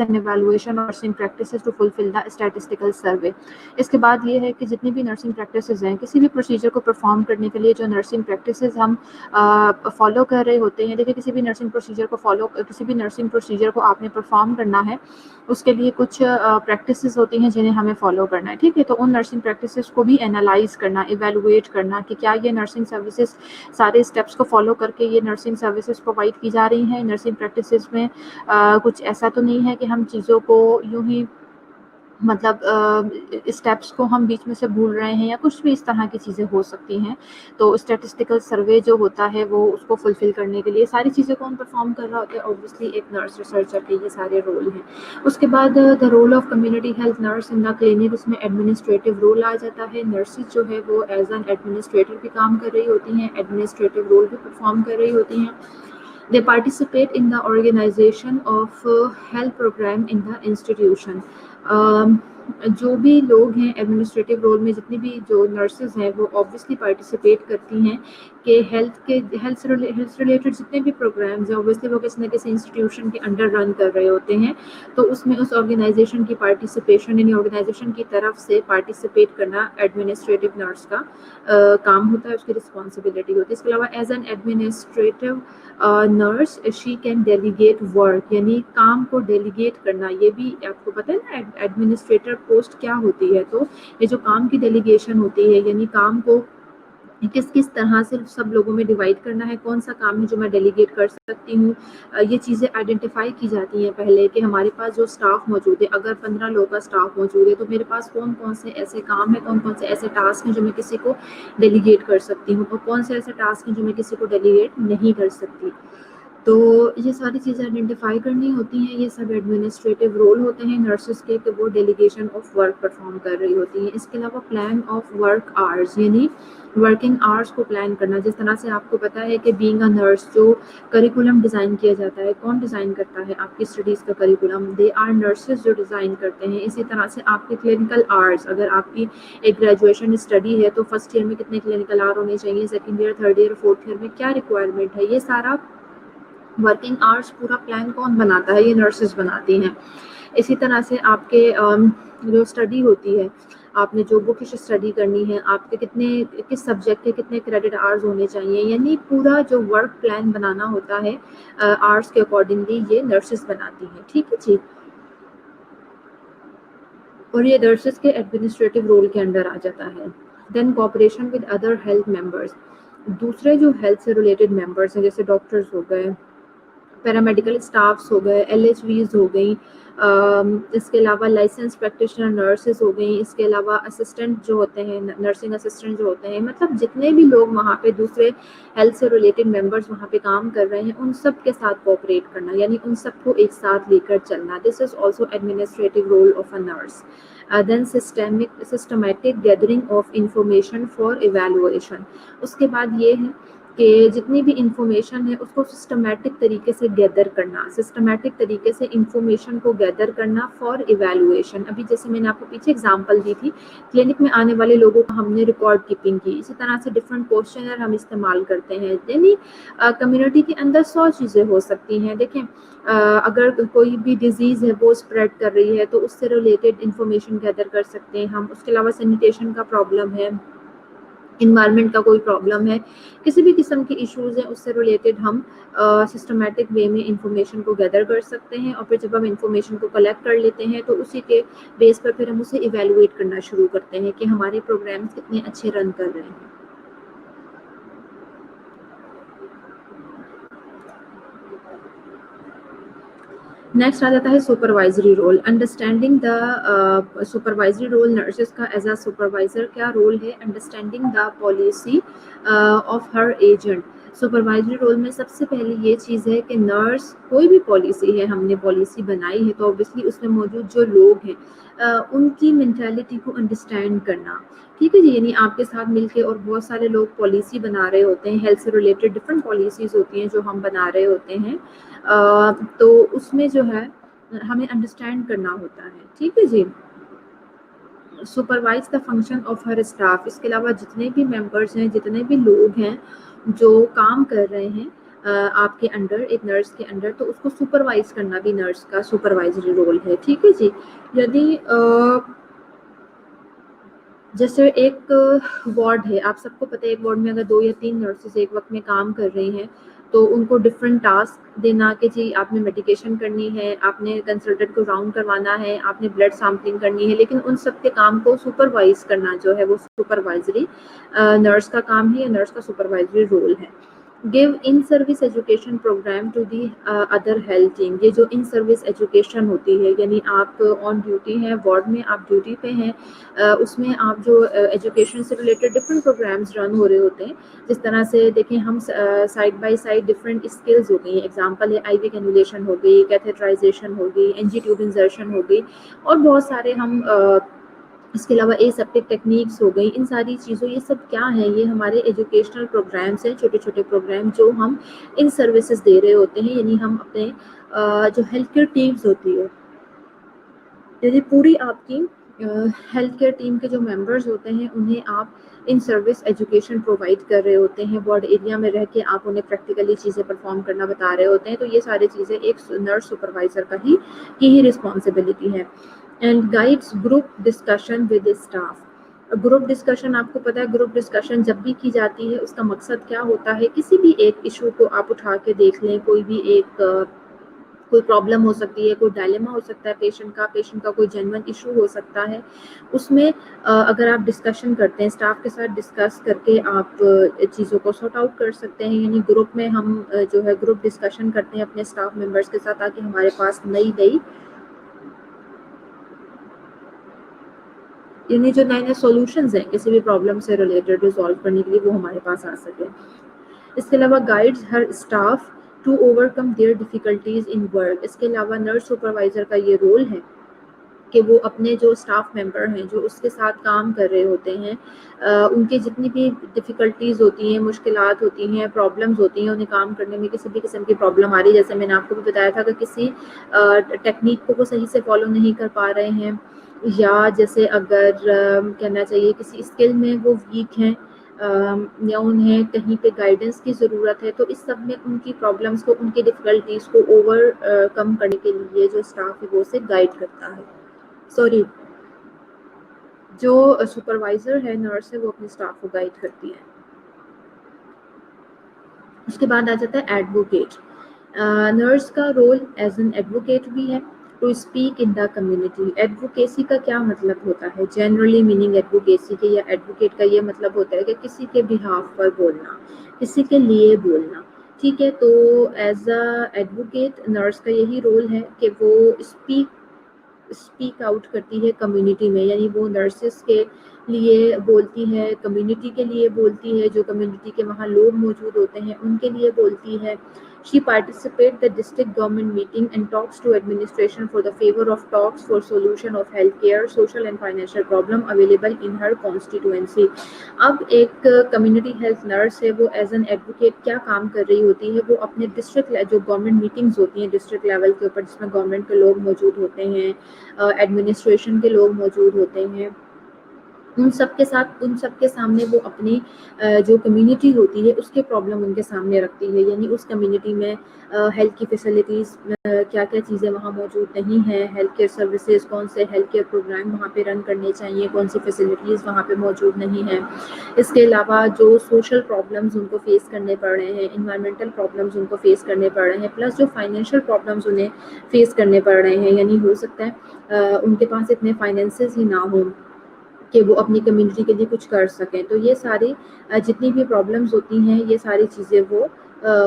and evaluation of nursing practices to fulfill the statistical survey. اس کے بعد یہ ہے کہ جتنی بھی نرسنگ پریکٹسز ہیں کسی بھی پروسیجر کو پرفارم کرنے کے لیے جو نرسنگ پریکٹسز ہم فالو کر رہے ہوتے ہیں. دیکھیں کسی بھی نرسنگ پروسیجر کو آپ نے پرفارم کرنا ہے اس کے لیے کچھ پریکٹسز ہوتی ہیں جنہیں ہمیں فالو کرنا ہے. ٹھیک ہے, تو ان نرسنگ پریکٹسز کو بھی انالائز کرنا, ایویلویٹ کرنا کہ کیا یہ نرسنگ سروسز سارے اسٹیپس کو فالو کر کے یہ نرسنگ سروسز پرووائڈ کی جا رہی ہیں. نرسنگ پریکٹسز میں کچھ ایسا تو نہیں ہے کہ ہم چیزوں کو یوں ہی مطلب اسٹیپس کو ہم بیچ میں سے بھول رہے ہیں یا کچھ بھی اس طرح کی چیزیں ہو سکتی ہیں. تو اسٹیٹسٹیکل سروے جو ہوتا ہے وہ اس کو فلفل کرنے کے لیے ساری چیزیں کون پرفارم کر رہا ہوتا ہے, اوبویسلی ایک نرس ریسرچر کے یہ سارے رول ہیں. اس کے بعد the role of community health nurse in the clinic, اس میں ایڈمنسٹریٹو رول آ جاتا ہے. نرسز جو ہے وہ ایز این ایڈمنسٹریٹر بھی کام کر رہی ہوتی ہیں, ایڈمنسٹریٹو رول بھی پرفارم کر رہی ہوتی ہیں. They participate in the organization of health program in the institution. جو بھی لوگ ہیں ایڈمنسٹریٹو رول میں, جتنی بھی جو نرسز ہیں وہ آبویسلی پارٹیسپیٹ کرتی ہیں کہ ہیلتھ سے ریلیٹڈ جتنے بھی پروگرامز ہیں اوبویسلی وہ کسی نہ کسی انسٹیٹیوشن کے انڈر رن کر رہے ہوتے ہیں. تو اس میں اس آرگنائزیشن کی پارٹیسپیشن یعنی آرگنائزیشن کی طرف سے پارٹیسپیٹ کرنا ایڈمنسٹریٹو نرس کا کام ہوتا ہے, اس کی رسپانسبلٹی ہوتی ہے. اس کے علاوہ as an administrative nurse she can delegate work, یعنی کام کو ڈیلیگیٹ کرنا. یہ بھی آپ کو پتہ ہے نا ایڈمنسٹریٹر پوسٹ کیا ہوتی ہے, تو یہ جو کام کی ڈیلیگیشن ہوتی ہے یعنی کام کو کس طرح سے سب لوگوں میں ڈیوائڈ کرنا ہے, کون سا کام ہے جو میں ڈیلیگیٹ کر سکتی ہوں. یہ چیزیں آئیڈینٹیفائی کی جاتی ہیں پہلے کہ ہمارے پاس جو اسٹاف موجود ہے, اگر 15 لوگ کا اسٹاف موجود ہے تو میرے پاس کون کون سے ایسے کام ہیں, کون کون سے ایسے ٹاسک ہیں جو میں کسی کو ڈیلیگیٹ کر سکتی ہوں, اور کون سے ایسے ٹاسک ہیں جو میں کسی کو ڈیلیگیٹ نہیں کر سکتی. تو یہ ساری چیزیں آئیڈینٹیفائی کرنی ہوتی ہیں. یہ سب ایڈمنسٹریٹو رول ہوتے ہیں نرسز کے کہ وہ ڈیلیگیشن آف ورک پرفارم کر رہی ہوتی ہیں. اس کے علاوہ پلان آف ورک آورز یعنی ورکنگ آورس کو پلان کرنا. جس طرح سے آپ کو پتا ہے کہ بینگ اے نرس جو کریکولم ڈیزائن کیا جاتا ہے, کون ڈیزائن کرتا ہے آپ کی اسٹڈیز کا کریکولم, دے آر نرسز جو ڈیزائن کرتے ہیں. اسی طرح سے آپ کے کلینکل آورس, اگر آپ کی ایک گریجویشن اسٹڈی ہے تو فرسٹ ایئر میں کتنے کلینکل آور ہونے چاہیے, second year, third year, fourth year میں کیا ریکوائرمنٹ ہے, یہ سارا ورکنگ آورس پورا پلان کون بناتا ہے, یہ نرسز بناتی ہیں. اسی طرح سے آپ کے جو اسٹڈی ہوتی ہے, آپ نے جو بکش اسٹڈی کرنی ہے, آپ کے کس سبجیکٹ کے کتنے کریڈٹ آورز ہونے چاہیے, یعنی پورا جو ورک پلان بنانا ہوتا ہے آورس کے اکارڈنگلی یہ نرسز بناتی ہیں. ٹھیک ہے جی, اور یہ نرسز کے ایڈمنسٹریٹو رول کے انڈر آ جاتا ہے. Then cooperation with other health members, دوسرے جو ہیلتھ سے ریلیٹڈ ممبرس ہیں جیسے ڈاکٹرز ہو گئے, پیرامیڈیکل اسٹافس ہو گئے, ایل ایچ ویز ہو گئیں, اس کے علاوہ لائسنس پریکٹیشنر نرسز ہو گئیں, اس کے علاوہ اسسٹنٹ جو ہوتے ہیں, نرسنگ اسسٹنٹ جو ہوتے ہیں, مطلب جتنے بھی لوگ وہاں پہ دوسرے ہیلتھ سے ریلیٹڈ ممبرس وہاں پہ کام کر رہے ہیں ان سب کے ساتھ کوآپریٹ کرنا, یعنی ان سب کو ایک ساتھ لے کر چلنا. This is also administrative role of a nurse. Then systematic gathering of information for evaluation. اس کے بعد یہ ہے کہ جتنی بھی انفارمیشن ہے اس کو سسٹمیٹک طریقے سے گیدر کرنا, سسٹمیٹک طریقے سے انفارمیشن کو گیدر کرنا فار ایویلویشن. ابھی جیسے میں نے آپ کو پیچھے اگزامپل دی تھی, کلینک میں آنے والے لوگوں کو ہم نے ریکارڈ کیپنگ کی, اسی طرح سے ڈفرینٹ کوشچنر ہم استعمال کرتے ہیں. یعنی کمیونٹی کے اندر 100 چیزیں ہو سکتی ہیں. دیکھیں اگر کوئی بھی ڈیزیز ہے وہ اسپریڈ کر رہی ہے تو اس سے ریلیٹڈ انفارمیشن گیدر کر سکتے ہیں ہم. اس کے علاوہ سینیٹیشن کا پرابلم ہے, انوائرمنٹ کا کوئی پرابلم ہے, کسی بھی قسم کی ایشوز ہیں, اس سے ریلیٹڈ ہم سسٹمیٹک وے میں انفارمیشن کو گیدر کر سکتے ہیں. اور پھر جب ہم انفارمیشن کو کلیکٹ کر لیتے ہیں تو اسی کے بیس پر پھر ہم اسے ایویلویٹ کرنا شروع کرتے ہیں کہ ہمارے پروگرامز کتنے اچھے رن کر رہے ہیں. نیکسٹ آ جاتا ہے supervisory role. Understanding the supervisory role nurses کا ایز اے سپروائزر کیا رول ہے, انڈرسٹینڈنگ دا پالیسی آف ہر ایجنٹ. سپروائزری رول میں سب سے پہلے یہ چیز ہے کہ نرس کوئی بھی پالیسی ہے, ہم نے پالیسی بنائی ہے تو اوبیسلی اس میں موجود جو لوگ ہیں ان کی مینٹیلٹی کو انڈرسٹینڈ کرنا. ٹھیک ہے جی, یعنی آپ کے ساتھ مل کے اور بہت سارے لوگ پالیسی بنا رہے ہوتے ہیں, ہیلتھ سے ریلیٹڈ ڈفرینٹ پالیسیز ہوتی ہیں جو ہم بنا رہے ہوتے ہیں, تو اس میں جو ہے ہمیں انڈرسٹینڈ کرنا ہوتا ہے. ٹھیک ہے جی. Supervise the function of her staff. اس کے علاوہ جتنے بھی ممبرس ہیں, جتنے بھی لوگ ہیں جو کام کر رہے ہیں, آپ کے انڈر، ایک نرس کے انڈر، تو اس کو سپروائز کرنا بھی نرس کا سپروائزری رول ہے. ٹھیک ہے جی. یدی جیسے ایک وارڈ ہے، آپ سب کو پتہ ہے ایک وارڈ میں اگر 2 یا 3 نرسز ایک وقت میں کام کر رہی ہیں تو ان کو ڈفرینٹ ٹاسک دینا کہ جی آپ نے میڈیکیشن کرنی ہے، آپ نے کنسلٹنٹ کو راؤنڈ کروانا ہے، آپ نے بلڈ سیمپلنگ کرنی ہے، لیکن ان سب کے کام کو سپروائز کرنا جو ہے وہ سپروائزری نرس کا کام ہے یا نرس کا سپروائزری رول ہے. Give in service education programme to the other health team. یہ جو ان سروس ایجوکیشن ہوتی ہے یعنی آپ آن ڈیوٹی ہیں، وارڈ میں آپ ڈیوٹی پہ ہیں، اس میں آپ جو ایجوکیشن سے ریلیٹڈ ڈفرینٹ پروگرامس رن ہو رہے ہوتے ہیں. جس طرح سے دیکھیں ہم side by side different skills ہو گئی ہیں. ایگزامپل ہے آئی وی کینولیشن ہو گئی، کیتھیٹرائزیشن ہو گئی، این جی ٹیوب انسرشن ہو گئی، اور بہت سارے ہم اس کے علاوہ اے سیپٹک ٹیکنیکس ہو گئی. ان ساری چیزوں، یہ سب کیا ہیں؟ یہ ہمارے ایجوکیشنل پروگرامس ہیں، چھوٹے چھوٹے پروگرام جو ہم ان سروسز دے رہے ہوتے ہیں. یعنی ہم اپنے جو ہیلتھ کیئر ٹیمز ہوتی ہے، یعنی پوری آپ کی ہیلتھ کیئر ٹیم کے جو ممبرز ہوتے ہیں انہیں آپ ان سروس ایجوکیشن پرووائڈ کر رہے ہوتے ہیں. وارڈ ایریا میں رہ کے آپ انہیں پریکٹیکلی چیزیں پرفارم کرنا بتا رہے ہوتے ہیں. تو یہ ساری چیزیں ایک نرس سپروائزر کی ہی رسپانسبلٹی ہے. And guides group discussion with staff. Group discussion آپ کو پتہ ہے، گروپ ڈسکشن جب بھی کی جاتی ہے اس کا مقصد کیا ہوتا ہے؟ کسی بھی ایک ایشو کو آپ اٹھا کے دیکھ لیں، کوئی بھی ایک کوئی پرابلم ہو سکتی ہے، کوئی ڈائلیما ہو سکتا ہے پیشنٹ کا کوئی جینوئن ایشو ہو سکتا ہے. اس میں اگر آپ ڈسکشن کرتے ہیں، اسٹاف کے ساتھ ڈسکس کر کے آپ چیزوں کو سارٹ آؤٹ کر سکتے ہیں. یعنی گروپ میں ہم جو ہے گروپ ڈسکشن کرتے ہیں اپنے اسٹاف ممبرس کے ساتھ تاکہ ہمارے پاس نئی یعنی جو نئے سولوشنز ہیں کسی بھی پرابلم سے ریلیٹڈ ریزالو کرنے کے لیے وہ ہمارے پاس آ سکے. اس کے علاوہ guides her staff to overcome their difficulties in work. اس کے علاوہ نرس سپروائزر کا یہ رول ہے کہ وہ اپنے جو اسٹاف ممبر ہیں جو اس کے ساتھ کام کر رہے ہوتے ہیں، ان کی جتنی بھی ڈیفیکلٹیز ہوتی ہیں، مشکلات ہوتی ہیں، پرابلمز ہوتی ہیں، انہیں کام کرنے میں کسی بھی قسم کی پرابلم آ رہی ہے. جیسے میں نے آپ کو بھی بتایا تھا کہ کسی ٹیکنیک کو وہ صحیح سے فالو نہیں کر پا رہے ہیں، یا جیسے اگر کہنا چاہیے کسی اسکل میں وہ ویک ہیں، یا انہیں کہیں پہ گائیڈنس کی ضرورت ہے، تو اس سب میں ان کی پرابلمس کو، ان کی ڈیفیکلٹیز کو اوور کم کرنے کے لیے جو اسٹاف ہے وہ اسے گائیڈ کرتا ہے. جو سپروائزر ہے، نرس ہے، وہ اپنے اسٹاف کو گائیڈ کرتی ہے. اس کے بعد آ جاتا ہے ایڈوکیٹ. نرس کا رول ایز این ایڈوکیٹ بھی ہے، to speak in the community. Advocacy کا کیا مطلب ہوتا ہے؟ جنرلی میننگ ایڈوکیسی کے یا ایڈوکیٹ کا یہ مطلب ہوتا ہے کہ کسی کے بہاف پر بولنا، کسی کے لیے بولنا. ٹھیک ہے، تو ایز اے ایڈوکیٹ نرس کا یہی رول ہے کہ وہ اسپیک آؤٹ کرتی ہے کمیونٹی میں. یعنی وہ نرسز کے لیے بولتی ہے، کمیونٹی کے لیے بولتی ہے، جو کمیونٹی کے وہاں لوگ موجود ہوتے ہیں ان کے لیے بولتی ہے. She participate the district government meeting and talks to administration for the favor of talks for solution of healthcare, social and financial problem available in her constituency. اب ایک کمیونٹی ہیلتھ نرس ہے، وہ ایز این ایڈوکیٹ کیا کام کر رہی ہوتی ہے؟ وہ اپنے ڈسٹرکٹ جو گورنمنٹ میٹنگز ہوتی ہیں ڈسٹرکٹ لیول کے اوپر، جس میں گورنمنٹ کے لوگ موجود ہوتے ہیں، ایڈمنسٹریشن کے لوگ موجود ہوتے ہیں، ان سب کے ساتھ، ان سب کے سامنے وہ اپنی جو کمیونٹی ہوتی ہے اس کے پرابلم ان کے سامنے رکھتی ہے. یعنی اس کمیونٹی میں ہیلتھ کی فیسلٹیز کیا کیا چیزیں وہاں موجود نہیں ہیں، ہیلتھ کیئر سروسز، کون سے ہیلتھ کیئر پروگرام وہاں پہ رن کرنے چاہیے، کون سی فیسلٹیز وہاں پہ موجود نہیں ہیں. اس کے علاوہ جو سوشل پرابلمز ان کو فیس کرنے پڑ رہے ہیں، انوائرمنٹل پرابلمز ان کو فیس کرنے پڑ رہے ہیں، پلس جو فائنینشیل پرابلمز انہیں فیس کرنے پڑ رہے ہیں. یعنی ہو سکتا ہے ان کے پاس اتنے فائنینسز ہی نہ ہوں کہ وہ اپنی کمیونٹی کے لیے کچھ کر سکیں. تو یہ ساری جتنی بھی پرابلمز ہوتی ہیں، یہ ساری چیزیں وہ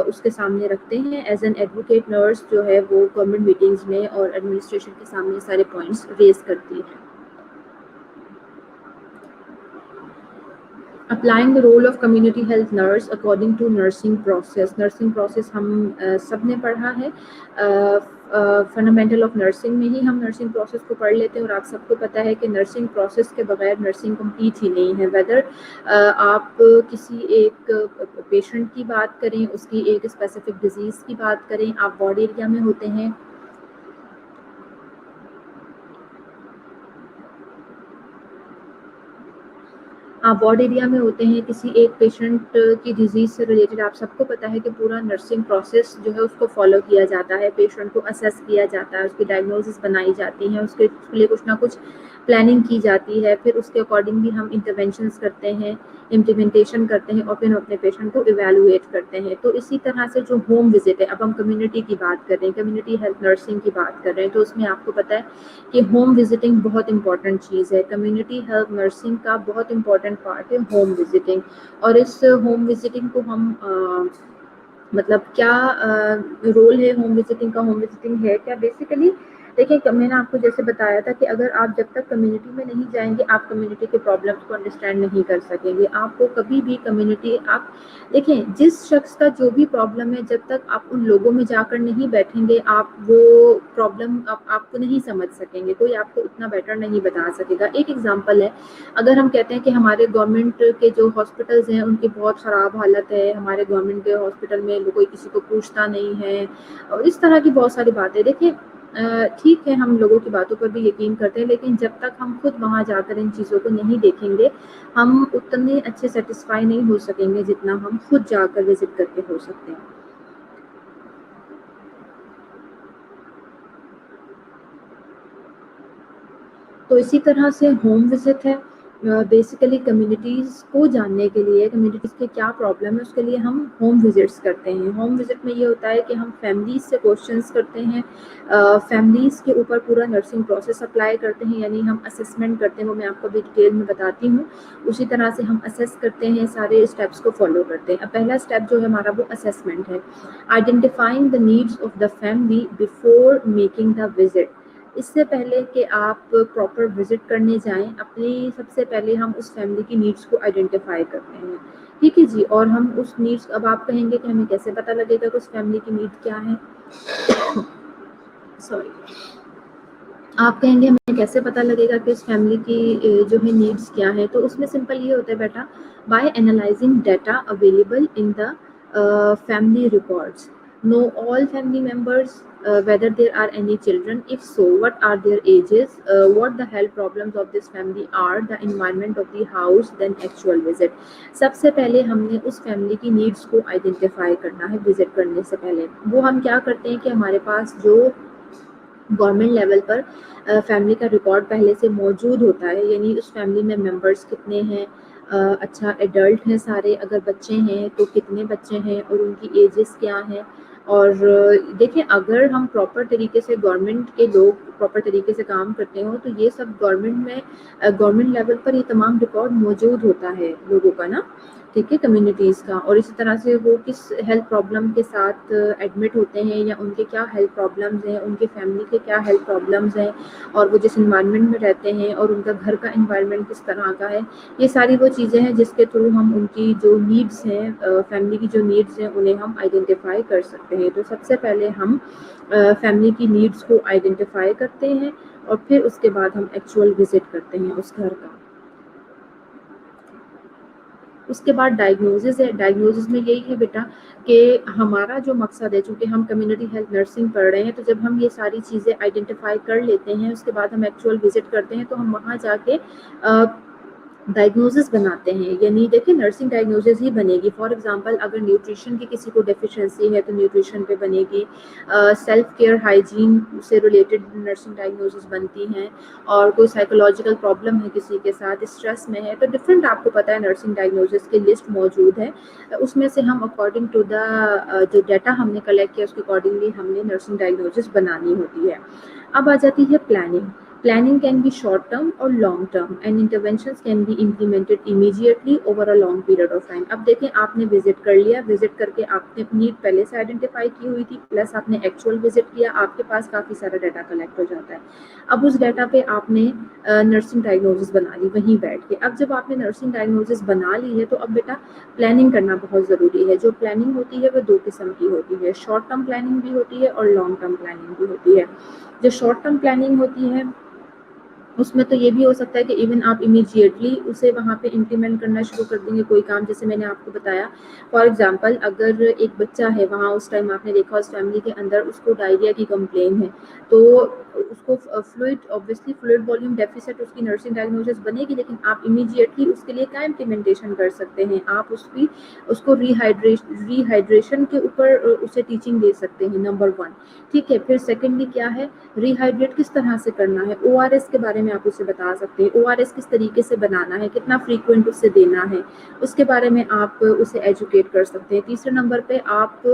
اس کے سامنے رکھتے ہیں. ایز این ایڈوکیٹ نرس جو ہے وہ گورنمنٹ میٹنگز میں اور ایڈمنسٹریشن کے سامنے سارے پوائنٹس ریز کرتی ہے. Applying the role of community health nurse according to nursing process. Nursing process ہم سب نے پڑھا ہے، فنڈامنٹل آف نرسنگ میں ہی ہم نرسنگ پروسیس کو پڑھ لیتے ہیں. اور آپ سب کو پتہ ہے کہ نرسنگ پروسیس کے بغیر نرسنگ کمپلیٹ ہی نہیں ہے. ویدر آپ کسی ایک پیشنٹ کی بات کریں، اس کی ایک اسپیسیفک ڈیزیز کی بات کریں، آپ وارڈ ایریا میں ہوتے ہیں، آپ وارڈ ایریا میں ہوتے ہیں، کسی ایک پیشنٹ کی ڈیزیز سے ریلیٹڈ آپ سب کو پتہ ہے کہ پورا نرسنگ پروسیس جو ہے اس کو فالو کیا جاتا ہے، پیشنٹ کو اسیس کیا جاتا ہے، اس کی ڈائگنوسس بنائی جاتی ہیں، اس کے لیے کچھ نہ کچھ پلاننگ کی جاتی ہے، پھر اس کے اکارڈنگلی ہم انٹرونشنس کرتے ہیں، امپلیمنٹیشن کرتے ہیں، اور پھر اپنے پیشنٹ کو ایویلویٹ کرتے ہیں۔ تو اسی طرح سے جو ہوم وزٹ ہے، اب ہم کمیونٹی کی بات کر رہے ہیں، کمیونٹی ہیلتھ نرسنگ کی بات کر رہے ہیں، تو اس میں آپ کو پتہ ہے کہ ہوم وزٹنگ بہت امپورٹنٹ چیز ہے۔ کمیونٹی ہیلتھ نرسنگ کا بہت امپورٹنٹ پارٹ ہے ہوم وزٹنگ، اور اس ہوم وزٹنگ کو ہم مطلب کیا رول ہے ہوم وزٹنگ کا، ہوم وزٹنگ ہے کیا بیسیکلی دیکھیں، میں نے آپ کو جیسے بتایا تھا کہ اگر آپ جب تک کمیونٹی میں نہیں جائیں گے آپ کمیونٹی کے پرابلمس کو انڈرسٹینڈ نہیں کر سکیں گے۔ آپ کو کبھی بھی کمیونٹی، آپ دیکھیں جس شخص کا جو بھی پرابلم ہے، جب تک آپ ان لوگوں میں جا کر نہیں بیٹھیں گے آپ وہ پرابلم آپ کو نہیں سمجھ سکیں گے، کوئی آپ کو اتنا بیٹر نہیں بتا سکے گا۔ ایک ایگزامپل ہے، اگر ہم کہتے ہیں کہ ہمارے گورنمنٹ کے جو ہاسپٹلز ہیں ان کی بہت خراب حالت ہے، ہمارے گورنمنٹ کے ہاسپٹل میں کوئی کسی کو پوچھتا نہیں ہے، اور اس طرح کی بہت ساری باتیں، دیکھیں ٹھیک ہے ہم لوگوں کی باتوں پر بھی یقین کرتے ہیں، لیکن جب تک ہم خود وہاں جا کر ان چیزوں کو نہیں دیکھیں گے ہم اتنے اچھے سیٹسفائی نہیں ہو سکیں گے جتنا ہم خود جا کر وزٹ کر کے ہو سکتے ہیں۔ تو اسی طرح سے ہوم وزٹ ہے، بیسیکلی کمیونٹیز کو جاننے کے لیے، کمیونٹیز کے کیا پرابلم ہے اس کے لیے ہم ہوم وزٹس کرتے ہیں۔ ہوم وزٹ میں یہ ہوتا ہے کہ ہم فیملیز سے کوشچنس کرتے ہیں، فیملیز کے اوپر پورا نرسنگ پروسیس اپلائی کرتے ہیں، یعنی ہم اسسمنٹ کرتے ہیں، وہ میں آپ کو بھی ڈیٹیل میں بتاتی ہوں۔ اسی طرح سے ہم اسیس کرتے ہیں، سارے اسٹیپس کو فالو کرتے ہیں۔ اب پہلا اسٹیپ جو ہے ہمارا وہ اسسمنٹ ہے، identifying the needs of the family before making the visit. اس سے پہلے کہ آپ پراپر وزٹ کرنے جائیں، اپنی سب سے پہلے ہم اس فیملی کی نیڈس کو آئیڈینٹیفائی کرتے ہیں، ٹھیک ہے جی۔ اور ہم اس نیڈس، اب آپ کہیں گے کہ ہمیں کیسے پتہ لگے گا کہ اس فیملی کی نیڈ کیا ہے، سوری، آپ کہیں گے ہمیں کیسے پتہ لگے گا کہ اس فیملی کی جو ہے نیڈس کیا ہے، تو اس میں سمپل یہ ہوتا ہے بیٹا، by analyzing data available in the family records, know all family members, whether there are any children, if so what are their ages, what the health problems of this family are, the environment of the house, then actual visit۔ سب سے پہلے ہم نے اس family کی needs کو identify کرنا ہے visit کرنے سے پہلے۔ وہ ہم کیا کرتے ہیں کہ ہمارے پاس جو گورنمنٹ لیول پر فیملی کا ریکارڈ پہلے سے موجود ہوتا ہے، یعنی اس فیملی میں ممبرس کتنے ہیں، اچھا ایڈلٹ ہیں سارے، اگر بچے ہیں تو کتنے بچے ہیں اور ان کی ایجز کیا ہیں۔ اور دیکھیں اگر ہم پراپر طریقے سے گورنمنٹ کے لوگ پراپر طریقے سے کام کرتے ہوں تو یہ سب گورنمنٹ میں گورنمنٹ لیول پر یہ تمام ریکارڈ موجود ہوتا ہے لوگوں کا نا، ٹھیک ہے، کمیونٹیز کا۔ اور اسی طرح سے وہ کس ہیلتھ پرابلم کے ساتھ ایڈمٹ ہوتے ہیں، یا ان کے کیا ہیلتھ پرابلمز ہیں، ان کے فیملی کے کیا ہیلتھ پرابلمز ہیں، اور وہ جس انوائرمنٹ میں رہتے ہیں اور ان کا گھر کا انوائرمنٹ کس طرح کا ہے، یہ ساری وہ چیزیں ہیں جس کے تھرو ہم ان کی جو نیڈس ہیں، فیملی کی جو نیڈس ہیں انہیں ہم آئیڈینٹیفائی کر سکتے ہیں۔ تو سب سے پہلے ہم فیملی کی نیڈس کو آئیڈینٹیفائی کرتے ہیں اور پھر اس کے بعد ہم ایکچوئل وزٹ کرتے ہیں اس گھر کا۔ اس کے بعد ڈائگنوزس ہے، ڈائگنوزس میں یہی ہے بیٹا کہ ہمارا جو مقصد ہے، چونکہ ہم کمیونٹی ہیلتھ نرسنگ پڑھ رہے ہیں، تو جب ہم یہ ساری چیزیں آئیڈینٹیفائی کر لیتے ہیں اس کے بعد ہم ایکچوئل وزٹ کرتے ہیں، تو ہم وہاں جا کے ڈائگنوزس بناتے ہیں، یعنی دیکھیں نرسنگ ڈائگنوزس ہی بنے گی۔ فار ایگزامپل اگر نیوٹریشن کی کسی کو ڈیفیشنسی ہے تو نیوٹریشن پہ بنے گی، سیلف کیئر ہائیجین سے ریلیٹڈ نرسنگ ڈائگنوزس بنتی ہیں، اور کوئی سائیکولوجیکل پرابلم ہے کسی کے ساتھ، اسٹریس میں ہے، تو ڈفرینٹ آپ کو پتہ ہے نرسنگ ڈائگنوزس کی لسٹ موجود ہے، اس میں سے ہم اکارڈنگ ٹو دا جو ڈیٹا ہم نے کلیکٹ کیا اس کے اکارڈنگلی ہم نے نرسنگ ڈائگنوزس بنانی ہوتی ہے۔ اب آ جاتی ہے planning. Planning can be short term or long term and interventions can be implemented immediately over a long period of time۔ اب دیکھیں آپ نے وزٹ کر لیا، وزٹ کر کے آپ نے نیڈ پہلے سے آئیڈینٹیفائی کی ہوئی تھی، پلس آپ نے ایکچوئل وزٹ کیا، آپ کے پاس کافی سارا ڈیٹا کلیکٹ ہو جاتا ہے۔ اب اس ڈیٹا پہ آپ نے نرسنگ ڈائگنوزس بنا لی وہیں بیٹھ کے۔ اب جب آپ نے نرسنگ ڈائگنوزس بنا لی ہے تو اب بیٹا پلاننگ کرنا بہت ضروری ہے۔ جو پلاننگ ہوتی ہے وہ دو قسم کی ہوتی ہے، شارٹ ٹرم پلاننگ بھی ہوتی ہے اور لانگ ٹرم پلاننگ بھی ہوتی ہے۔ جو شارٹ ٹرم پلاننگ ہوتی ہے اس میں تو یہ بھی ہو سکتا ہے کہ ایون آپ امیجیٹلی اسے وہاں پہ امپلیمنٹ کرنا شروع کر دیں گے کوئی کام، جیسے میں نے آپ کو بتایا فار ایگزامپل اگر ایک بچہ ہے وہاں، اس ٹائم آپ نے دیکھا اس فیملی کے اندر اس کو ڈائریا کی کمپلین ہے، تو اس کو fluid obviously fluid volume deficit اس کی نرسنگ ڈائگنوسس بنے گی، لیکن آپ امیجیٹلی اس کے لیے کیا امپلیمنٹیشن کر سکتے ہیں، آپ اس کو ری ہائیڈریشن کے اوپر اسے ٹیچنگ دے سکتے ہیں، نمبر 1. ٹھیک ہے، پھر سیکنڈلی کیا ہے، ری ہائیڈریٹ کس طرح سے کرنا ہے، او آر ایس کے بارے میں آپ اسے بتا سکتے ہیں، او آر ایس کس طریقے سے بنانا ہے، کتنا فریکوینٹ اسے دینا ہے، اس کے بارے میں آپ اسے ایجوکیٹ کر سکتے ہیں. تیسرے نمبر پہ آپ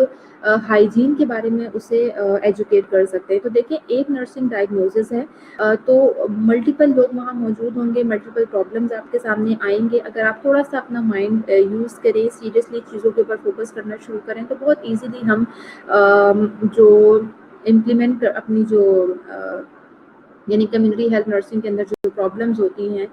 ہائیجین کے بارے میں اسے ایجوکیٹ کر سکتے ہیں. تو دیکھیں ایک نرسنگ ڈائگنوسس ہے تو ملٹیپل لوگ وہاں موجود ہوں گے، ملٹیپل پرابلمز آپ کے سامنے آئیں گے. اگر آپ تھوڑا سا اپنا مائنڈ یوز کریں، سیریسلی چیزوں کے اوپر فوکس کرنا شروع کریں، تو بہت ایزیلی ہم جو امپلیمنٹ اپنی جو یعنی کمیونٹی ہیلتھ نرسنگ کے اندر جو پرابلمز ہوتی ہیں،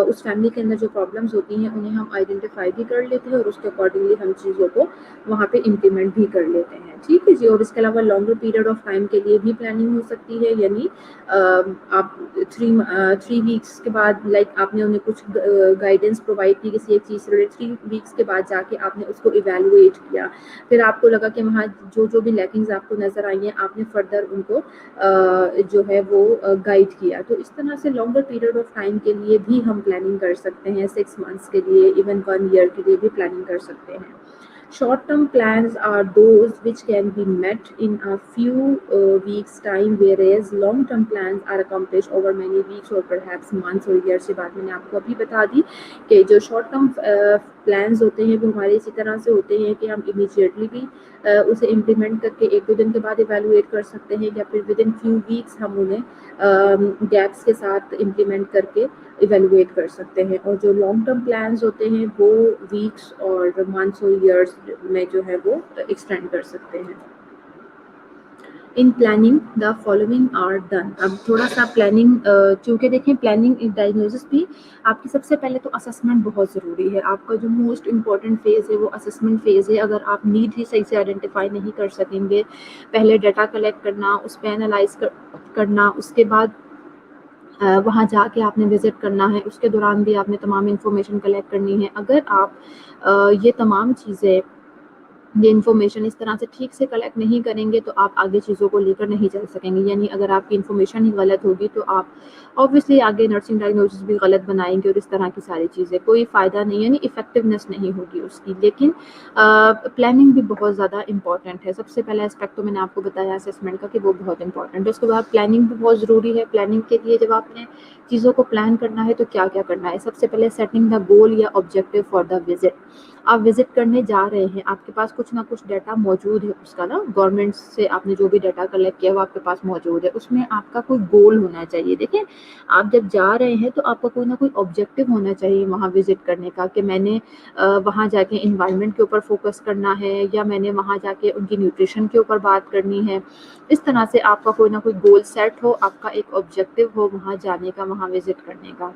اس فیملی کے اندر جو پرابلمز ہوتی ہیں، انہیں ہم آئیڈینٹیفائی بھی کر لیتے ہیں اور اس کے اکارڈنگلی ہم چیزوں کو وہاں پہ امپلیمنٹ بھی کر لیتے ہیں. ٹھیک ہے جی. اور اس کے علاوہ لانگر پیریڈ آف ٹائم کے لیے بھی پلاننگ ہو سکتی ہے، یعنی آپ 3 ویکس کے بعد لائک آپ نے انہیں کچھ گائیڈنس پرووائڈ کی کسی ایک چیز سے ریلیٹڈ، 3 ویکس کے بعد جا کے آپ نے اس کو ایویلویٹ کیا، پھر آپ کو لگا کہ وہاں جو بھی لیکنگز آپ کو نظر آئی ہیں آپ نے فردر ان کو جو ہے وہ گائیڈ کیا. تو اس طرح سے لانگر پیریڈ آف ٹائم کے لیے بھی ہم پلاننگ کر سکتے ہیں، 6 months کے لیے، ایون 1 year کے لیے بھی پلاننگ کر سکتے ہیں. Short term plans are those which can be met in a few weeks time, whereas long term plans are accomplished over many weeks or perhaps months or years. یہ بات میں نے آپ کو ابھی بتا دی کہ جو شارٹ ٹرم پلانز ہوتے ہیں وہ ہمارے اسی طرح سے ہوتے ہیں کہ ہم امیجیٹلی بھی اسے امپلیمنٹ کر کے 1-2 دن کے بعد ایویلویٹ کر سکتے ہیں، یا پھر ود ان فیو ویکس ہم انہیں گیپس کے ساتھ امپلیمنٹ کر کے ایویلویٹ کر سکتے ہیں. اور جو لانگ ٹرم پلانز ہوتے ہیں وہ ویکس اور منتھس اور ایئرس میں جو ہے وہ ایکسٹینڈ کر سکتے ہیں. In planning the following are done. اب تھوڑا سا پلاننگ، چونکہ دیکھیں پلاننگ ڈائگنوسس بھی آپ کی سب سے پہلے تو اسسمنٹ بہت ضروری ہے. آپ کا جو موسٹ امپورٹنٹ فیز ہے وہ اسسمنٹ فیز ہے. اگر آپ نیڈ ہی صحیح سے آئیڈینٹیفائی نہیں کر سکیں گے، پہلے ڈیٹا کلیکٹ کرنا، اس پہ انالائز کرنا، اس کے بعد وہاں جا کے آپ نے وزٹ کرنا ہے، اس کے دوران بھی آپ نے تمام انفارمیشن کلیکٹ کرنی ہے. اگر آپ یہ تمام چیزیں، یہ انفارمیشن اس طرح سے ٹھیک سے کلیکٹ نہیں کریں گے تو آپ آگے چیزوں کو لے کر نہیں چل سکیں گے. یعنی اگر آپ کی انفارمیشن ہی غلط ہوگی تو آپ obviously آگے نرسنگ ڈائگنوسس بھی غلط بنائیں گے، اور اس طرح کی ساری چیزیں، کوئی فائدہ نہیں، یعنی افیکٹونیس نہیں ہوگی اس کی. لیکن پلاننگ بھی بہت زیادہ امپورٹنٹ ہے. سب سے پہلا اسپیکٹ تو میں نے آپ کو بتایا اسسمنٹ کا کہ وہ بہت امپورٹنٹ ہے. اس کے بعد پلاننگ بھی بہت ضروری ہے. پلاننگ کے لیے جب آپ نے چیزوں کو پلان کرنا ہے تو کیا کیا کرنا ہے. سب سے پہلے سیٹنگ دا گول یا آبجیکٹو فار دا وزٹ. آپ وزٹ کرنے جا رہے ہیں، آپ کے پاس کچھ نہ کچھ ڈیٹا موجود ہے، اس کا نا گورنمنٹ سے آپ نے جو بھی ڈیٹا کلیکٹ کیا وہ آپ کے پاس موجود ہے، اس میں آپ کا کوئی گول ہونا چاہیے. دیکھیں آپ جب جا رہے ہیں تو آپ کا کوئی نہ کوئی آبجیکٹو ہونا چاہیے وہاں وزٹ کرنے کا، کہ میں نے وہاں جا کے انوائرمنٹ کے اوپر فوکس کرنا ہے، یا میں نے وہاں جا کے ان کی نیوٹریشن کے اوپر بات کرنی ہے. اس طرح سے آپ کا کوئی نہ کوئی گول سیٹ ہو، آپ کا ایک آبجیکٹو ہو وہاں جانے کا، وہاں وزٹ کرنے کا.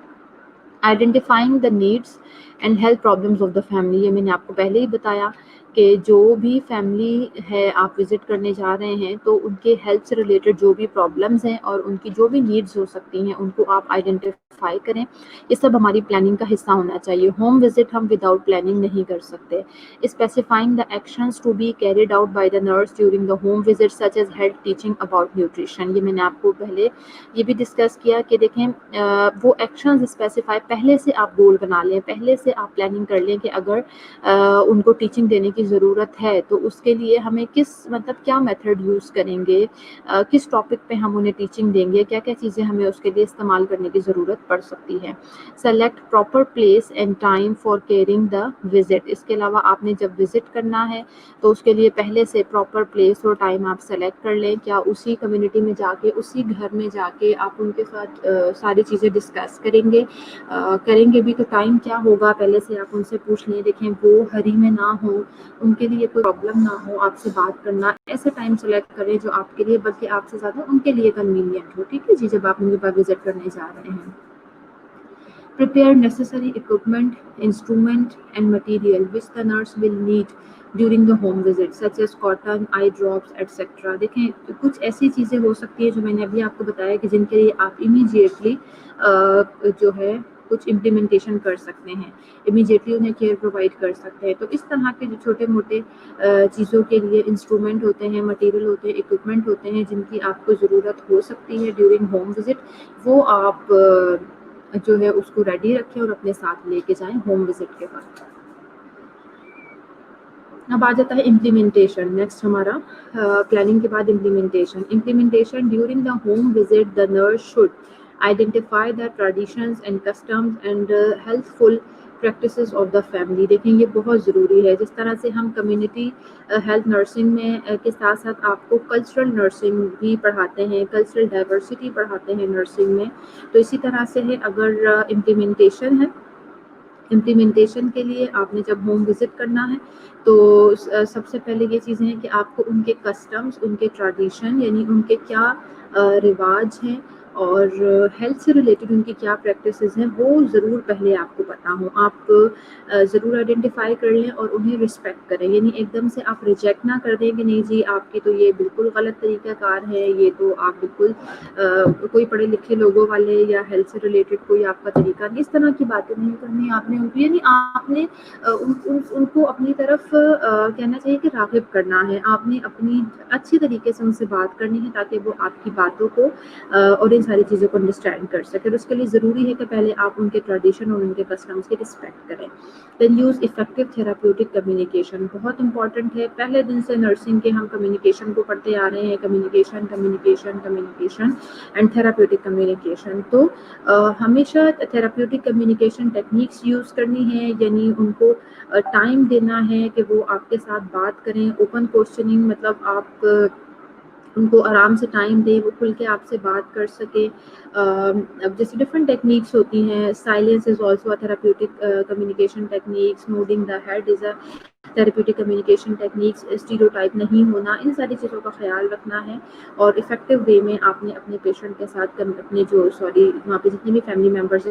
Identifying the needs and health problems of the family. یہ میں نے آپ کو پہلے ہی بتایا کہ جو بھی فیملی ہے آپ وزٹ کرنے جا رہے ہیں تو ان کے ہیلتھ سے ریلیٹڈ جو بھی پرابلمس ہیں اور ان کی جو بھی نیڈز ہو سکتی ہیں ان کو آپ آئیڈینٹیفائی کریں. یہ سب ہماری پلاننگ کا حصہ ہونا چاہیے. ہوم وزٹ ہم وداؤٹ پلاننگ نہیں کر سکتے. Specifying the actions to be carried out by the nurse during the home visit such as health teaching about nutrition. یہ میں نے آپ کو پہلے یہ بھی ڈسکس کیا کہ دیکھیں وہ ایکشنز اسپیسیفائی پہلے سے آپ گول بنا لیں، پہلے سے آپ پلاننگ کر لیں کہ اگر ان کو ٹیچنگ دینے کی ضرورت ہے تو اس کے لیے ہمیں مطلب کیا میتھڈ یوز کریں گے، کس ٹاپک پہ ہم انہیں ٹیچنگ دیں گے، کیا کیا چیزیں ہمیں اس کے لیے استعمال کرنے کی ضرورت پڑ سکتی ہے. Select proper place and time for caring the visit. اس کے علاوہ آپ نے جب وزٹ کرنا ہے تو اس کے لیے پہلے سے پراپر پلیس اور ٹائم آپ سلیکٹ کر لیں. کیا اسی کمیونٹی میں جا کے، اسی گھر میں جا کے آپ ان کے ساتھ ساری چیزیں ڈسکس کریں گے بھی تو ٹائم کیا ہوگا پہلے سے آپ ان سے پوچھ لیں. دیکھیں وہ ہری میں نہ ہو، ان کے لیے کوئی پرابلم نہ ہو آپ سے بات کرنا، ایسے ٹائم سلیکٹ کریں جو آپ کے لیے بلکہ آپ سے زیادہ ان کے لیے کنوینئنٹ ہو. ٹھیک ہے جی. جب آپ ان کے پاس وزٹ کرنے جا رہے ہیں، prepare necessary equipment, instrument and material which the nurse will need during the home visit such as cotton, eye drops etc. دیکھیں کچھ ایسی چیزیں ہو سکتی ہے جو میں نے ابھی آپ کو بتایا کہ جن کے لیے آپ امیجیٹلی جو ہے کچھ امپلیمنٹیشن کر سکتے ہیں, امیجیٹلی انہیں کیئر پرووائڈ کر سکتے ہیں. تو اس طرح کے جو چھوٹے موٹے چیزوں کے لیے انسٹرومنٹ ہوتے ہیں, مٹیریل ہوتے ہیں, اکوپمنٹ ہوتے ہیں جن کی آپ کو ضرورت ہو سکتی ہے ڈیورنگ ہوم وزٹ, وہ آپ جو ہے اس کو ریڈی رکھیں اور اپنے ساتھ لے کے جائیں ہوم وزٹ کے بعد. اب آ جاتا ہے امپلیمنٹیشن. نیکسٹ ہمارا پلاننگ کے بعد implementation during the home visit. The nurse should identify the traditions and customs and healthful practices of the family. دیکھیں یہ بہت ضروری ہے. جس طرح سے ہم کمیونٹی ہیلتھ نرسنگ میں کے ساتھ ساتھ آپ کو کلچرل نرسنگ بھی پڑھاتے ہیں, کلچرل ڈائیورسٹی پڑھاتے ہیں نرسنگ میں, تو اسی طرح سے ہے اگر امپلیمنٹیشن ہے. امپلیمنٹیشن کے لیے آپ نے جب ہوم وزٹ کرنا ہے تو سب سے پہلے یہ چیزیں ہیں کہ آپ کو ان کے کسٹمز, ان کے ٹریڈیشن یعنی ان کے کیا رواج ہیں اور ہیلتھ سے ریلیٹڈ ان کی کیا پریکٹسز ہیں وہ ضرور پہلے آپ کو پتہ ہوں. آپ ضرور آئیڈینٹیفائی کر لیں اور انہیں رسپیکٹ کریں. یعنی ایک دم سے آپ ریجیکٹ نہ کر دیں کہ نہیں جی آپ کی تو یہ بالکل غلط طریقہ کار ہے, یہ تو آپ بالکل کوئی پڑھے لکھے لوگوں والے یا ہیلتھ سے ریلیٹڈ کوئی آپ کا طریقہ نہیں. اس طرح کی باتیں نہیں کرنی آپ نے ان کو, یعنی آپ نے ان کو اپنی طرف کہنا چاہیے کہ راغب کرنا ہے. آپ نے اپنی اچھی طریقے سے ان سے بات کرنی ہے تاکہ وہ آپ کی باتوں کو اور ان ساری چیزوں کو انڈرسٹینڈ کر سکے. اس کے لیے ضروری ہے کہ پہلے آپ ان کے ٹریڈیشن اور ان کے کسٹمس کی رسپیکٹ کریں. Then use effective therapeutic communication. بہت امپورٹنٹ ہے. پہلے دن سے نرسنگ کے ہم کمیونیکیشن کو پڑھتے آ رہے ہیں, کمیونیکیشن اینڈ تھراپیوٹک کمیونیکیشن. تو ہمیشہ تھراپیوٹک کمیونیکیشن ٹیکنیکس یوز کرنی ہے, یعنی ان کو ٹائم دینا ہے کہ وہ آپ کے ساتھ بات کریں. اوپن کوشچننگ مطلب آپ ان کو آرام سے ٹائم دیں, وہ کھل کے آپ سے بات کر سکیں. اب جیسے ڈفرنٹ ٹیکنیکس ہوتی ہیں. Silence is also a therapeutic communication techniques. Nodding the head is a therapeutic communication techniques. Stereotype نہیں ہونا, ان ساری چیزوں کا خیال رکھنا ہے اور افیکٹو وے میں آپ نے اپنے پیشنٹ کے ساتھ اپنے وہاں پہ جتنے بھی فیملی ممبرس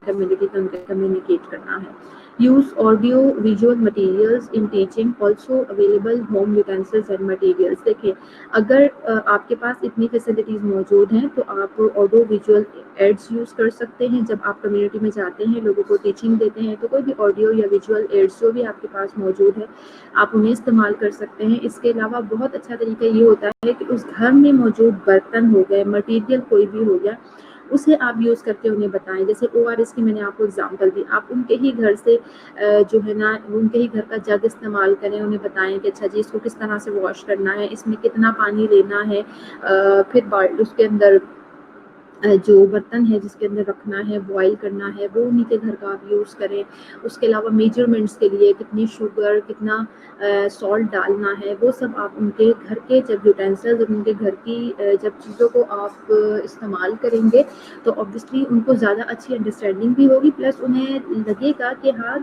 کمیونیکیٹ کرنا ہے. Use audio visual materials in teaching. Also available home یوٹینسلز and materials. دیکھیں اگر آپ کے پاس اتنی فیسلٹیز موجود ہیں تو آپ آڈیو ویژول ایڈس یوز کر سکتے ہیں. جب آپ کمیونٹی میں جاتے ہیں, لوگوں کو ٹیچنگ دیتے ہیں, تو کوئی بھی آڈیو یا ویژول ایڈس جو بھی آپ کے پاس موجود ہے آپ انہیں استعمال کر سکتے ہیں. اس کے علاوہ بہت اچھا طریقہ یہ ہوتا ہے کہ اس گھر میں موجود برتن ہو گئے, مٹیریل کوئی بھی ہو گیا, اسے آپ یوز کر کے انہیں بتائیں. جیسے ORS کی میں نے آپ کو اگزامپل دی, آپ ان کے ہی گھر سے جو ہے نا ان کے ہی گھر کا جگ استعمال کریں. انہیں بتائیں کہ اچھا جی اس کو کس طرح سے واش کرنا ہے, اس میں کتنا پانی لینا ہے, پھر اس کے اندر جو برتن ہے جس کے اندر رکھنا ہے, بوائل کرنا ہے, وہ انہیں کے گھر کا آپ یوز کریں. اس کے علاوہ میجرمنٹس کے لیے کتنی شوگر, کتنا سالٹ ڈالنا ہے, وہ سب آپ ان کے گھر کے جب یوٹینسلز اور ان کے گھر کی جب چیزوں کو آپ استعمال کریں گے تو obviously ان کو زیادہ اچھی انڈرسٹینڈنگ بھی ہوگی, پلس انہیں لگے گا کہ ہاں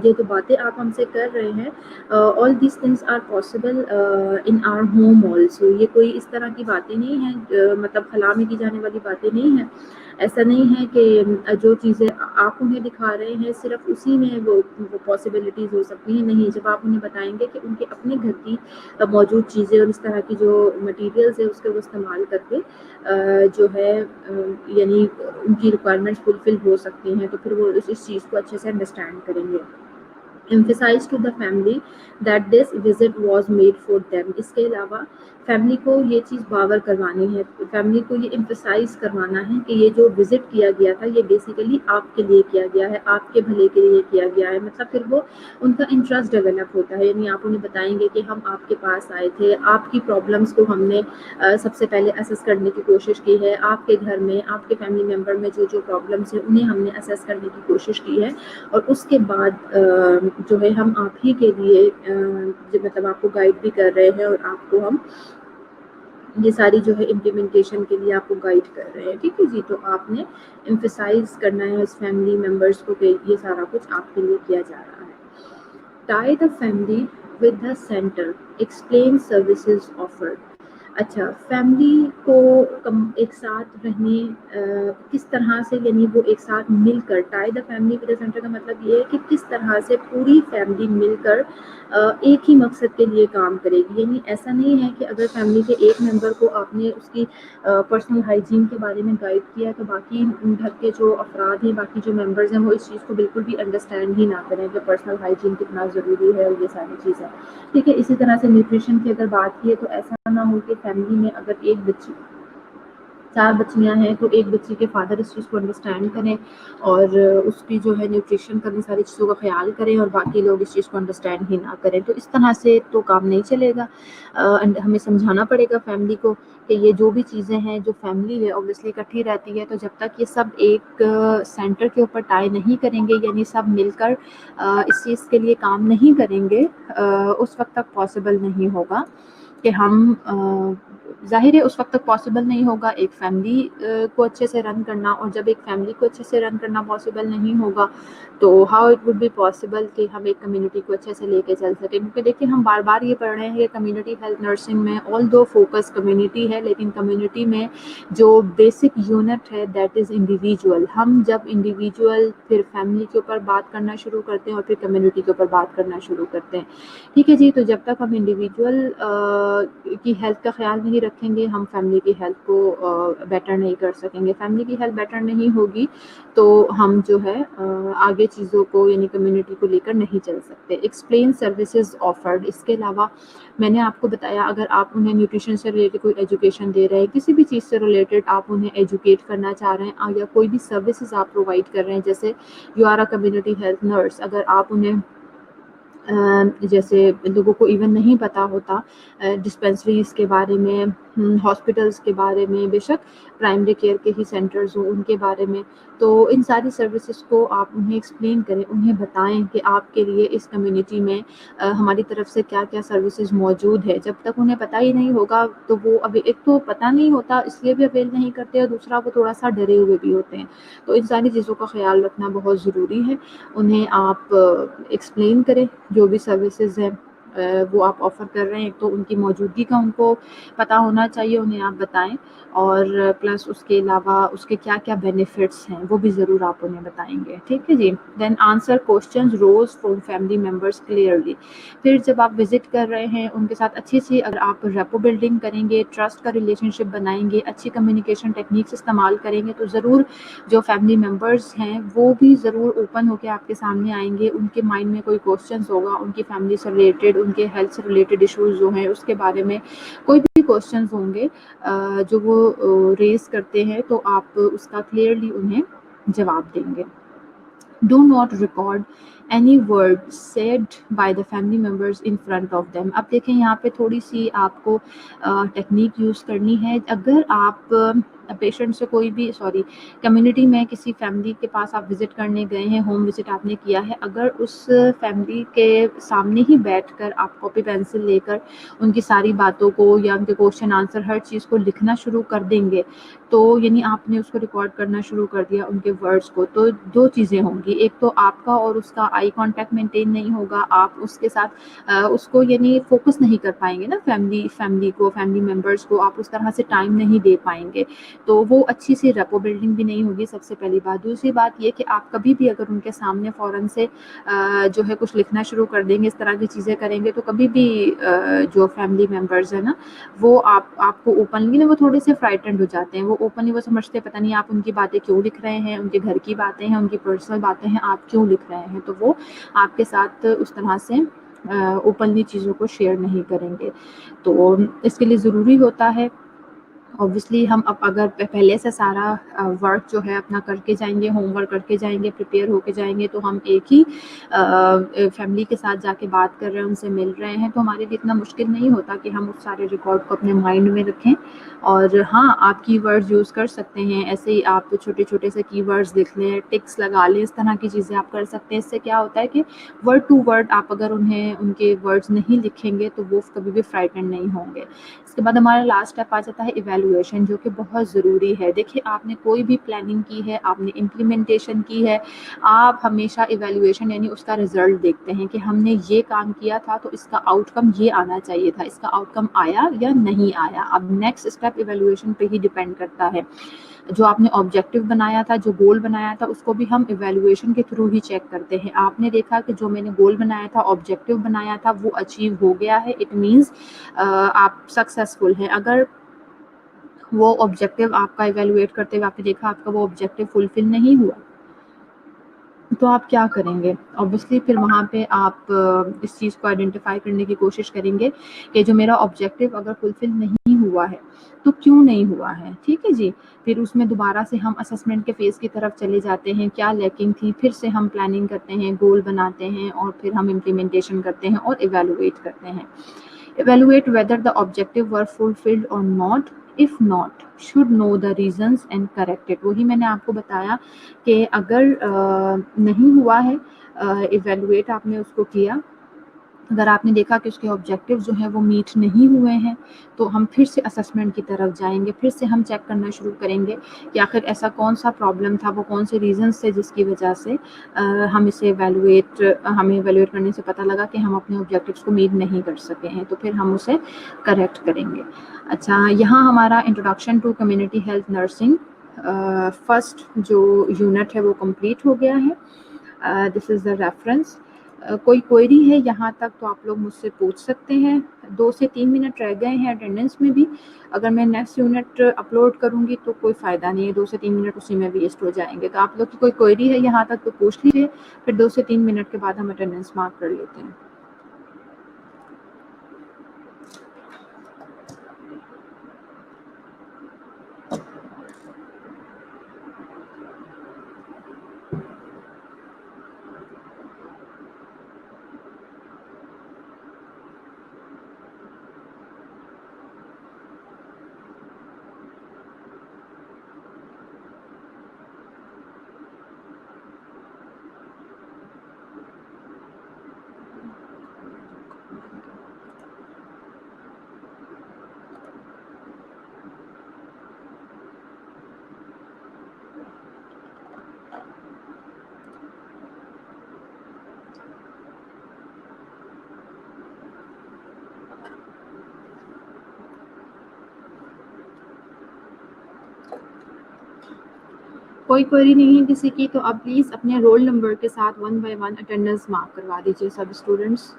یہ تو باتیں آپ ہم سے کر رہے ہیں, all these things are possible in our home also. یہ کوئی اس طرح کی باتیں نہیں ہیں, مطلب خلا میں کی جانے والی باتیں نہیں ہیں. ایسا نہیں ہے کہ جو چیزیں آپ انہیں دکھا رہے ہیں صرف اسی میں وہ پاسبلٹیز ہو سکتی ہیں. نہیں, جب آپ انہیں بتائیں گے کہ ان کے اپنے گھر کی موجود چیزیں اور اس طرح کی جو مٹیریلز ہیں اس کے وہ استعمال کر کے جو ہے یعنی ان کی ریکوائرمنٹس فلفل ہو سکتی ہیں, تو پھر وہ اس چیز کو اچھے سے انڈرسٹینڈ کریں گے. emphasize to the family that this visit was made for them. اس کے علاوہ فیملی کو یہ چیز باور کروانی ہے, فیملی کو یہ emphasize کروانا ہے کہ یہ جو وزٹ کیا گیا تھا یہ بیسیکلی آپ کے لیے کیا گیا ہے, آپ کے بھلے کے لیے کیا گیا ہے. مطلب پھر وہ ان کا انٹرسٹ ڈیولپ ہوتا ہے. یعنی آپ انہیں بتائیں گے کہ ہم آپ کے پاس آئے تھے, آپ کی پرابلمس کو ہم نے سب سے پہلے اسیس کرنے کی کوشش کی ہے, آپ کے گھر میں آپ کے فیملی ممبر میں جو پرابلمس ہیں انہیں ہم نے اسیس کرنے کی کوشش کی ہے, اور اس کے بعد جو ہے ہم آپ ہی کے لیے مطلب آپ کو گائیڈ بھی کر رہے ہیں, اور آپ کو ہم یہ ساری جو ہے امپلیمنٹیشن کے لیے آپ کو گائیڈ کر رہے ہیں. ٹھیک ہے جی, تو آپ نے ایمفسائز کرنا ہے اس فیملی ممبرس کو کہ یہ سارا کچھ آپ کے لیے کیا جا رہا ہے. Tie the family with the centre, explain services offered. اچھا، فیملی کو ایک ساتھ رہنے کس طرح سے، یعنی وہ ایک ساتھ مل کر tie the family with the centre کا مطلب یہ ہے کہ کس طرح سے پوری فیملی مل کر ایک ہی مقصد کے لیے کام کرے گی. یعنی ایسا نہیں ہے کہ اگر فیملی کے ایک ممبر کو آپ نے اس کی پرسنل ہائیجین کے بارے میں گائیڈ کیا تو باقی گھر کے جو افراد ہیں، باقی جو ممبرز ہیں، وہ اس چیز کو بالکل بھی انڈرسٹینڈ ہی نہ کریں کہ پرسنل ہائیجین کتنا ضروری ہے اور یہ ساری چیزیں. ٹھیک ہے. اسی طرح سے نیوٹریشن کی اگر بات کی ہے تو ایسا نہ ہو کہ فیملی میں اگر ایک بچی 4 بچیاں ہیں تو ایک بچی کے فادر اس چیز کو انڈرسٹینڈ کریں اور اس کی جو ہے نیوٹریشن کرنے ساری چیزوں کا خیال کریں اور باقی لوگ اس چیز کو انڈرسٹینڈ ہی نہ کریں. تو اس طرح سے تو کام نہیں چلے گا. ہمیں سمجھانا پڑے گا فیملی کو کہ یہ جو بھی چیزیں ہیں، جو فیملی ہے اوبویسلی اکٹھی رہتی ہے، تو جب تک یہ سب ایک سینٹر کے اوپر ٹائی نہیں کریں گے، یعنی سب مل کر اس چیز کے لیے کام نہیں کریں گے، اس وقت تک پاسبل نہیں ہوگا کہ ہم ظاہر ہے اس وقت تک پاسبل نہیں ہوگا ایک فیملی کو اچھے سے رن کرنا. اور جب ایک فیملی کو اچھے سے رن کرنا پاسبل نہیں ہوگا تو how it would be possible کہ ہم ایک کمیونٹی کو اچھے سے لے کے چل سکیں. کیونکہ دیکھیں ہم بار بار یہ پڑھ رہے ہیں کہ کمیونٹی ہیلتھ نرسنگ میں آل دو فوکس کمیونٹی ہے، لیکن کمیونٹی میں جو بیسک یونٹ ہے دیٹ از انڈیویجول. ہم جب انڈیویجول پھر فیملی کے اوپر بات کرنا شروع کرتے ہیں اور پھر کمیونٹی کے اوپر بات کرنا شروع کرتے ہیں. ٹھیک ہے جی. تو جب تک ہم انڈیویجول کی ہیلتھ کا خیال نہیں رکھیں گے، ہم فیملی کی ہیلتھ کو بیٹر نہیں کر سکیں گے. فیملی کی ہیلتھ بیٹر نہیں ہوگی تو ہم جو ہے آگے چیزوں کو یعنی کمیونٹی کو لے کر نہیں چل سکتے. Explain services offered. اس کے علاوہ میں نے آپ کو بتایا اگر آپ انہیں نیوٹریشن سے ریلیٹڈ کوئی ایجوکیشن دے رہے ہیں، کسی بھی چیز سے ریلیٹڈ آپ انہیں ایجوکیٹ کرنا چاہ رہے ہیں یا کوئی بھی سروسز آپ پرووائڈ کر رہے ہیں، جیسے you are a community health nurse, اگر آپ انہیں جیسے لوگوں کو ایون نہیں پتا ہوتا ڈسپینسریز کے بارے میں، ہاسپٹلس کے بارے میں، بے شک پرائمری کیئر کے ہی سینٹرز ہوں ان کے بارے میں، تو ان ساری سروسز کو آپ انہیں ایکسپلین کریں، انہیں بتائیں کہ آپ کے لیے اس کمیونٹی میں ہماری طرف سے کیا کیا سروسز موجود ہے. جب تک انہیں پتہ ہی نہیں ہوگا تو وہ ابھی ایک تو پتہ نہیں ہوتا اس لیے بھی اویل نہیں کرتے، اور دوسرا وہ تھوڑا سا ڈرے ہوئے بھی ہوتے ہیں. تو ان ساری چیزوں کا خیال رکھنا بہت ضروری ہے. انہیں آپ ایکسپلین کریں جو بھی سروسز ہیں وہ آپ آفر کر رہے ہیں، تو ان کی موجودگی کا ان کو پتہ ہونا چاہیے، انہیں آپ بتائیں. اور پلس اس کے علاوہ اس کے کیا کیا بینیفٹس ہیں وہ بھی ضرور آپ انہیں بتائیں گے. ٹھیک ہے جی. Then answer questions rose from family members clearly. پھر جب آپ وزٹ کر رہے ہیں ان کے ساتھ اچھی سی اگر آپ ریپو بلڈنگ کریں گے، ٹرسٹ کا ریلیشن شپ بنائیں گے، اچھی کمیونیکیشن ٹیکنیکس استعمال کریں گے، تو ضرور جو فیملی ممبرس ہیں وہ بھی ضرور اوپن ہو کے آپ کے سامنے آئیں گے. ان کے مائنڈ میں کوئی کوسچنس ہوگا ان کی فیملی سے ریلیٹڈ، ان کے ہیلتھ سے ریلیٹڈ ایشوز جو ہیں اس کے بارے میں کوئی بھی کوسچنز ہوں گے جو وہ ریز کرتے ہیں، تو آپ اس کا کلیئرلی انہیں جواب دیں گے. Do not record any word said by the family members in front of them. اب دیکھیں یہاں پہ تھوڑی سی آپ کو ٹیکنیک یوز کرنی ہے. اگر آپ پیشنٹ سے کوئی بھی کمیونٹی میں کسی فیملی کے پاس آپ وزٹ کرنے گئے ہیں، ہوم وزٹ آپ نے کیا ہے، اگر اس فیملی کے سامنے ہی بیٹھ کر آپ کاپی پینسل لے کر ان کی ساری باتوں کو یا ان کے کوشچن آنسر ہر چیز کو لکھنا شروع کر دیں گے، تو یعنی آپ نے اس کو ریکارڈ کرنا شروع کر دیا ان کے ورڈز کو، تو دو چیزیں ہوں گی. ایک تو آپ کا اور اس کا آئی کانٹیکٹ مینٹین نہیں ہوگا، آپ اس کے ساتھ اس کو یعنی فوکس نہیں کر پائیں گے نا، فیملی کو، فیملی ممبرس کو آپ اس طرح سے ٹائم نہیں دے پائیں گے، تو وہ اچھی سی ریپو بلڈنگ بھی نہیں ہوگی. سب سے پہلی بات. دوسری بات یہ کہ آپ کبھی بھی اگر ان کے سامنے فوراً سے جو ہے کچھ لکھنا شروع کر دیں گے، اس طرح کی چیزیں کریں گے، تو کبھی بھی جو فیملی ممبرز ہیں نا وہ آپ کو اوپنلی نا وہ تھوڑے سے فرائٹنڈ ہو جاتے ہیں. وہ اوپنلی وہ سمجھتے پتہ نہیں آپ ان کی باتیں کیوں لکھ رہے ہیں، ان کے گھر کی باتیں ہیں، ان کی پرسنل باتیں ہیں، آپ کیوں لکھ رہے ہیں، تو وہ آپ کے ساتھ اس طرح سے اوپنلی چیزوں کو شیئر نہیں کریں گے. تو اس کے لیے ضروری ہوتا ہے اوبویسلی ہم اب اگر پہلے سے سارا ورک جو ہے اپنا کر کے جائیں گے، ہوم ورک کر کے جائیں گے، پریپیئر ہو کے جائیں گے، تو ہم ایک ہی فیملی کے ساتھ جا کے بات کر رہے ہیں، ان سے مل رہے ہیں، تو ہمارے لیے اتنا مشکل نہیں ہوتا کہ ہم اس سارے ریکارڈ کو اپنے مائنڈ میں رکھیں. اور ہاں آپ کی ورڈز یوز کر سکتے ہیں، ایسے ہی آپ چھوٹے چھوٹے سے کی ورڈز لکھ لیں، ٹکس لگا لیں، اس طرح کی چیزیں آپ کر سکتے ہیں. اس سے کیا ہوتا ہے کہ ورڈ ٹو ورڈ آپ اگر انہیں ان کے ورڈز نہیں لکھیں گے تو وہ کبھی بھی فرائٹنڈ نہیں ہوں گے. اس کے بعد ہمارا لاسٹ اسٹیپ آ جاتا ہے ایویلویشن جو کہ بہت ضروری ہے. دیکھیے آپ نے کوئی بھی پلاننگ کی ہے, آپ نے امپلیمنٹیشن کی ہے, آپ ہمیشہ ایویلویشن یعنی اس کا رزلٹ دیکھتے ہیں کہ ہم نے یہ کام کیا تھا تو اس کا آؤٹ کم یہ آنا چاہیے تھا, اس کا آؤٹ کم آیا یا نہیں آیا. اب نیکسٹ اسٹیپ ایویلویشن پہ ہی ڈیپینڈ کرتا ہے. جو آپ نے آبجیکٹیو بنایا تھا, جو گول بنایا تھا, اس کو بھی ہم ایویلویشن کے تھرو ہی چیک کرتے ہیں. آپ نے دیکھا کہ جو میں نے گول بنایا تھا, آبجیکٹیو بنایا تھا, وہ اچیو ہو گیا ہے, اٹ مینس آپ سکسیزفل ہیں. اگر وہ آبجیکٹیو آپ کا ایویلویٹ کرتے ہوئے آپ نے دیکھا آپ کا وہ آبجیکٹیو فلفل نہیں ہوا, تو آپ کیا کریں گے؟ اوبیسلی پھر وہاں پہ آپ اس چیز کو آئیڈینٹیفائی کرنے کی کوشش کریں گے کہ جو میرا آبجیکٹیو اگر فلفل نہیں ہوا ہے تو کیوں نہیں ہوا ہے. ٹھیک ہے جی. پھر اس میں دوبارہ سے ہم اسسمنٹ کے فیز کی طرف چلے جاتے ہیں, کیا لیکنگ تھی, پھر سے ہم پلاننگ کرتے ہیں, گول بناتے ہیں, اور پھر ہم امپلیمنٹیشن کرتے ہیں اور ایویلویٹ کرتے ہیں. Evaluate whether the objective were fulfilled or not. If not, should know the reasons and correct it. وہی میں نے آپ کو بتایا کہ اگر نہیں ہوا ہے, ایویلویٹ آپ نے اس کو کیا, اگر آپ نے دیکھا کہ اس کے آبجیکٹیو جو ہیں وہ میٹ نہیں ہوئے ہیں, تو ہم پھر سے اسسمنٹ کی طرف جائیں گے, پھر سے ہم چیک کرنا شروع کریں گے کہ آخر ایسا کون سا پرابلم تھا, وہ کون سے ریزنس تھے جس کی وجہ سے ہمیں ایویلویٹ کرنے سے پتہ لگا کہ ہم اپنے آبجیکٹیوز کو میٹ نہیں کر سکے ہیں, تو پھر ہم اسے کریکٹ کریں گے. اچھا, یہاں ہمارا introduction to community health nursing first جو یونٹ ہے وہ کمپلیٹ ہو گیا ہے. دس از دا ریفرنس. کوئی کوئری ہے یہاں تک تو آپ لوگ مجھ سے پوچھ سکتے ہیں. 2 سے 3 منٹ رہ گئے ہیں اٹینڈنس میں بھی. اگر میں نیکسٹ یونٹ اپلوڈ کروں گی تو کوئی فائدہ نہیں ہے, 2 سے 3 منٹ اسی میں ویسٹ ہو جائیں گے. تو آپ لوگ کی کوئی کوئری ہے یہاں تک تو پوچھ لیجیے, پھر 2 سے 3 منٹ کے بعد ہم اٹینڈنس مارک کر لیتے ہیں. کوئی کوئری نہیں ہے کسی کی, تو اب پلیز اپنے رول نمبر کے ساتھ 1 بائی 1 اٹینڈنس مارک کروا دیجیے سب اسٹوڈنٹس.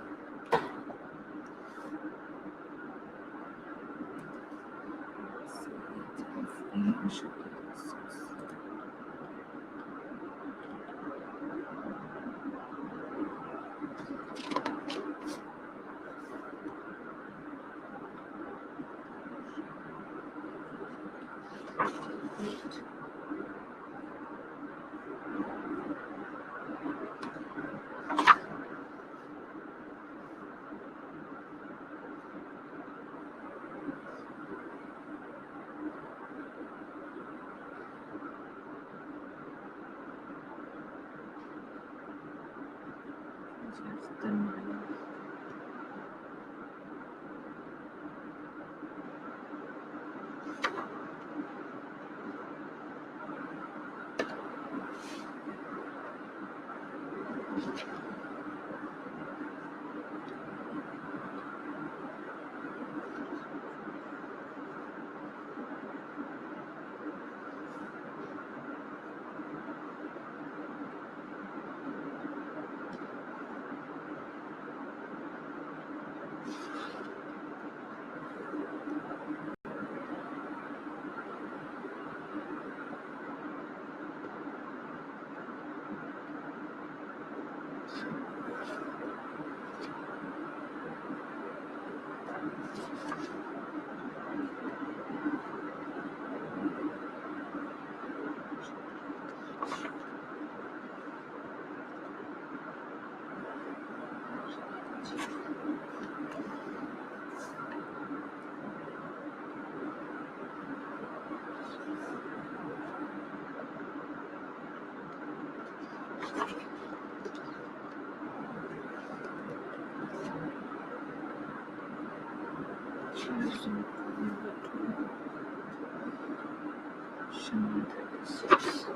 Shama 36.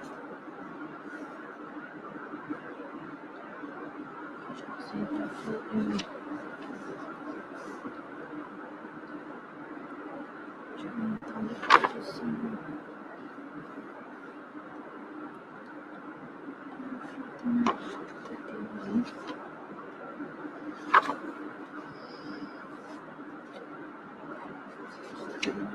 Shama 37. 31.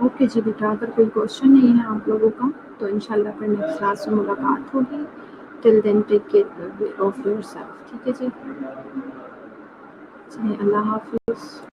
اوکے جی بیٹا، اگر کوئی کوشچن نہیں ہے آپ لوگوں کا تو انشاءاللہ پھر نیکسٹ کلاس میں ملاقات ہوگی. Till then take care of yourself. ٹھیک ہے جی، چلیے اللہ حافظ.